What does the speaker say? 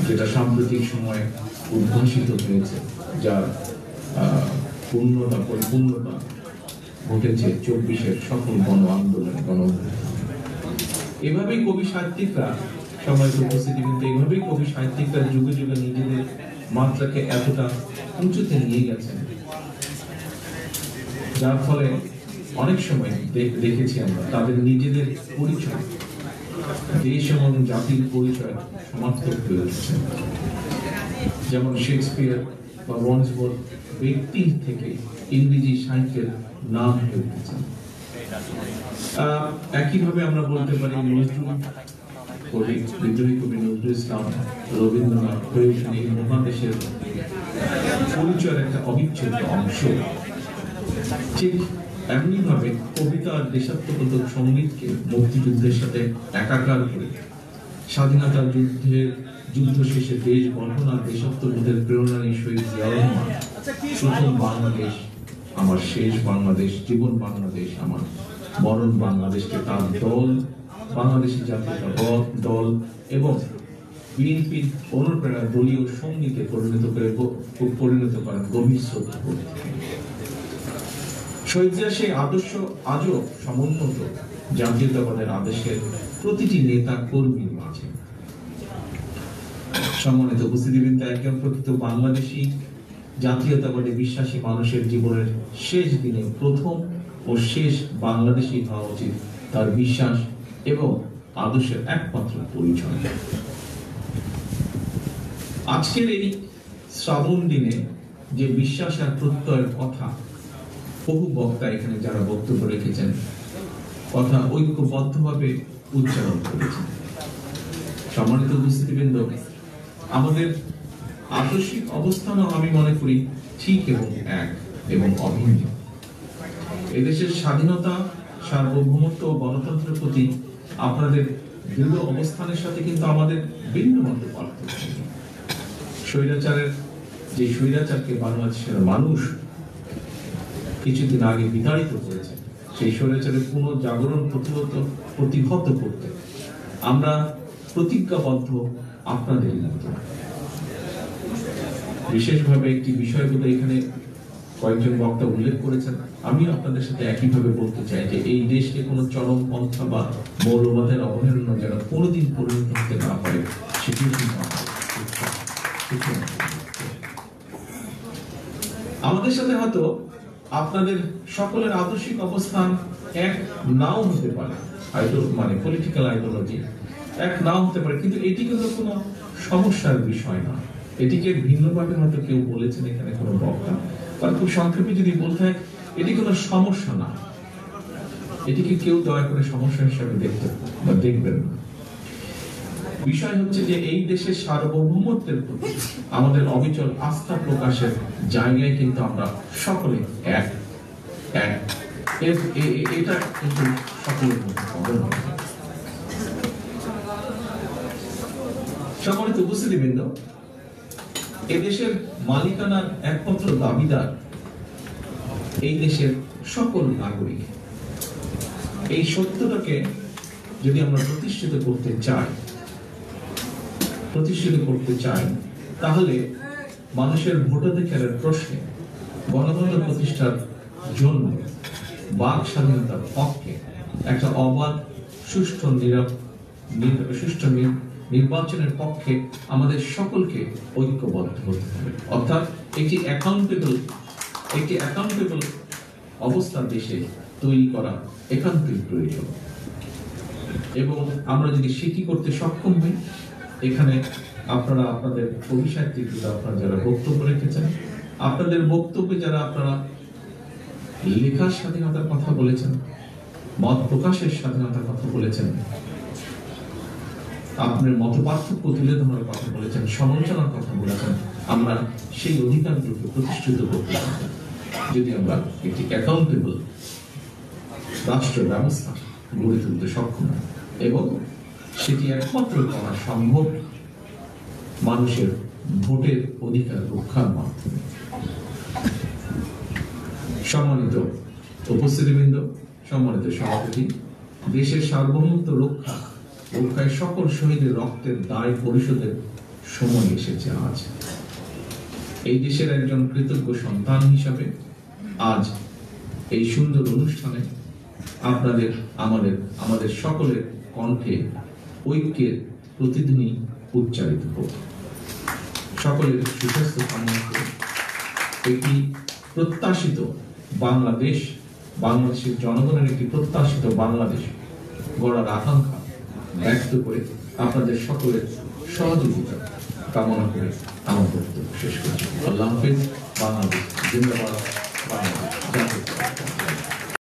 যেটা সাম্প্রতিক সময়ে উদ্ভাসিত হয়েছে, যার পূর্ণতা পরিপূর্ণতা ঘটেছে 24-এর সকল গণ আন্দোলন, গণ এভাবেই কবি সাহিত্যিকরা সম্মানিত উপস্থিতি, কিন্তু এভাবেই কবি সাহিত্যিকরা যুগে যুগে নিজেদের মাত্রাকে এতটা উঁচুতে নিয়ে গেছেন, যার ফলে অনেক সময় দেখেছি আমরা তাদের নিজেদের পরিচয়, দেশ এবং জাতির পরিচয় সমার্থক হয়ে উঠেছে। যেমন শেক্সপিয়ার বা ওয়ার্ডসওয়ার্থ ব্যক্তি থেকে ইংরেজি সাহিত্যের নাম হয়ে উঠেছে। একইভাবে আমরা বলতে পারি নজরুল কবি, বিদ্রোহী কবি নজরুল ইসলাম, রবীন্দ্রনাথ হয়ে উঠেন এই মহাদেশের পরিচয়ের একটা অবিচ্ছেদ্য অংশ। ঠিক এমনি ভাবে কবিতা আর দেশাত্মবোধক সঙ্গীতকে মুক্তিযুদ্ধের সাথে একাকার করে স্বাধীনতার যুদ্ধ শেষে দেশ গঠন আর দেশাত্মবোধের প্রেরণারী শহীদ জিয়া রহমান প্রথম বাংলাদেশ আমার শেষ বাংলাদেশ, জীবন বাংলাদেশ আমার মরণ বাংলাদেশকে তার দল, বাংলাদেশী জাতীয়তাবাদ দল এবং বিএনপির অনুপ্রেরণা দলীয় সঙ্গীতে পরিণত করেন গভীর শ্রদ্ধা। শহীদ জিয়া সেই আদর্শ আজও সমুন্নত জাতীয়তাবাদের আদেশের প্রতিটি নেতা কর্মীর মাঝে। সম্মানিত উপস্থিতিবৃন্দ, একজন প্রকৃত বাংলাদেশী জাতীয়তাবাদে বিশ্বাসী মানুষের জীবনের শেষ দিনে প্রথম ও শেষ বাংলাদেশী হওয়া উচিত তার বিশ্বাস এবং আদর্শের একমাত্র পরিচয়। আজকের এই শ্রাবণ দিনে যে বিশ্বাস আর প্রত্যয়ের কথা বহু বক্তা এখানে যারা বক্তব্য রেখেছেন, কথা ঐক্যবদ্ধভাবে উচ্চারণ করেছেন। সম্মানিত উপস্থিতিবৃন্দ, আমাদের আদর্শিক অবস্থানও আমি মনে করি ঠিক এবং এক এবং অভিন্ন। এদেশের স্বাধীনতা, সার্বভৌমত্ব ও গণতন্ত্রের প্রতি আপনাদের দৃঢ় অবস্থানের সাথে কিন্তু আমাদের ভিন্ন মত পার্থক্য। স্বৈরাচারকে বাংলাদেশের মানুষ কিছুদিন আগে বিতাড়িত করেছে, সেই স্বৈরাচারের পুনর্জাগরণ প্রতিহত করতে আমরা প্রতিজ্ঞাবদ্ধ আপনাদের মতো। বিশেষভাবে একটি বিষয় কথা এখানে কয়েকজন বক্তা উল্লেখ করেছেন, আমিও আপনাদের সাথে একইভাবে বলতে চাই যে এই দেশকে কোনো চরম পন্থা বা মৌলবাদের অবহেলনা যেন কোনোদিন পরিণত হতে না পারে, সেটিও কিন্তু আমাদের সাথে হয়তো আপনাদের সকলের আদর্শিক অবস্থান এক নাও হতে পারে, মানে পলিটিক্যাল আইডিওলজি এক নাও হতে পারে, কিন্তু এটি কিন্তু কোনো সমস্যার বিষয় না। এটিকে ভিন্নভাবে হয়তো কেউ বলেছেন এখানে কোনো বক্তা, কারণ খুব সংক্ষেপে যদি বলতে হয়, এটি কোনো সমস্যা না, এটিকে কেউ দয়া করে সমস্যা হিসাবে দেখবেন না। বিষয় হচ্ছে যে এই দেশের সার্বভৌমত্বের প্রতি আমাদের অবিচল আস্থা প্রকাশের জায়গায় কিন্তু আমরা সকলে এক এক এটা কিন্তু সকলের মধ্যে সম্মানিত উপস্থিতিবৃন্দ, এদেশের মালিকানার একমাত্র দাবিদার এই দেশের সকল নাগরিক। এই সত্যটাকে যদি আমরা প্রতিষ্ঠিত করতে চাই তাহলে মানুষের ভোটাধিকারের প্রশ্নে গণতন্ত্র প্রতিষ্ঠার জন্য বাক স্বাধীনতার পক্ষে একটা অবাধ সুষ্ঠু নির্বাচনের পক্ষে আমাদের সকলকে ঐক্যবদ্ধ হতে হবে। অর্থাৎ একটি অ্যাকাউন্টেবল অবস্থা দেশে তৈরি করা একান্তই প্রয়োজন, এবং আমরা যদি সেটি করতে সক্ষম হই, এখানে আপনারা আপনাদের কবি সাহিত্যিক আপনারা যারা বক্তব্য রেখেছেন, আপনাদের বক্তব্যে যারা আপনারা লেখার স্বাধীনতার কথা বলেছেন, মত প্রকাশের স্বাধীনতার কথা বলেছেন, আপনার মত পার্থক্য তুলে ধরার কথা বলেছেন, সমালোচনার কথা বলেছেন, আমরা সেই অধিকারগুলোকে প্রতিষ্ঠিত করতে পারি যদি আমরা একটি অ্যাকাউন্টেবল রাষ্ট্র ব্যবস্থা গড়ে তুলতে সক্ষম, এবং সেটি একমাত্র করা সম্ভব মানুষের ভোটের অধিকার রক্ষার মাধ্যমে। সম্মানিত উপস্থিতিবৃন্দ, সম্মানিত সভাপতি, দেশের সার্বভৌমত্ব রক্ষা বোরখায় সকল শহীদের রক্তের দায় পরিশোধের সময় এসেছে আজ। এই দেশের একজন কৃতজ্ঞ সন্তান হিসাবে আজ এই সুন্দর অনুষ্ঠানে আপনাদের আমাদের সকলের কণ্ঠে ঐক্যের প্রতিধ্বনি উচ্চারিত হোক। সকলের সুস্বাস্থ্য কামনা করে একটি প্রত্যাশিত বাংলাদেশ, বাংলাদেশের জনগণের একটি প্রত্যাশিত বাংলাদেশ গড়ার আকাঙ্ক্ষা ব্যক্ত করে আপনাদের সকলের সহযোগিতা কামনা করে আমার বক্তব্য শেষ করছি। আল্লাহ হাফেজ। বাংলাদেশ জিন্দাবাদ। বাংলাদেশ জাতীয়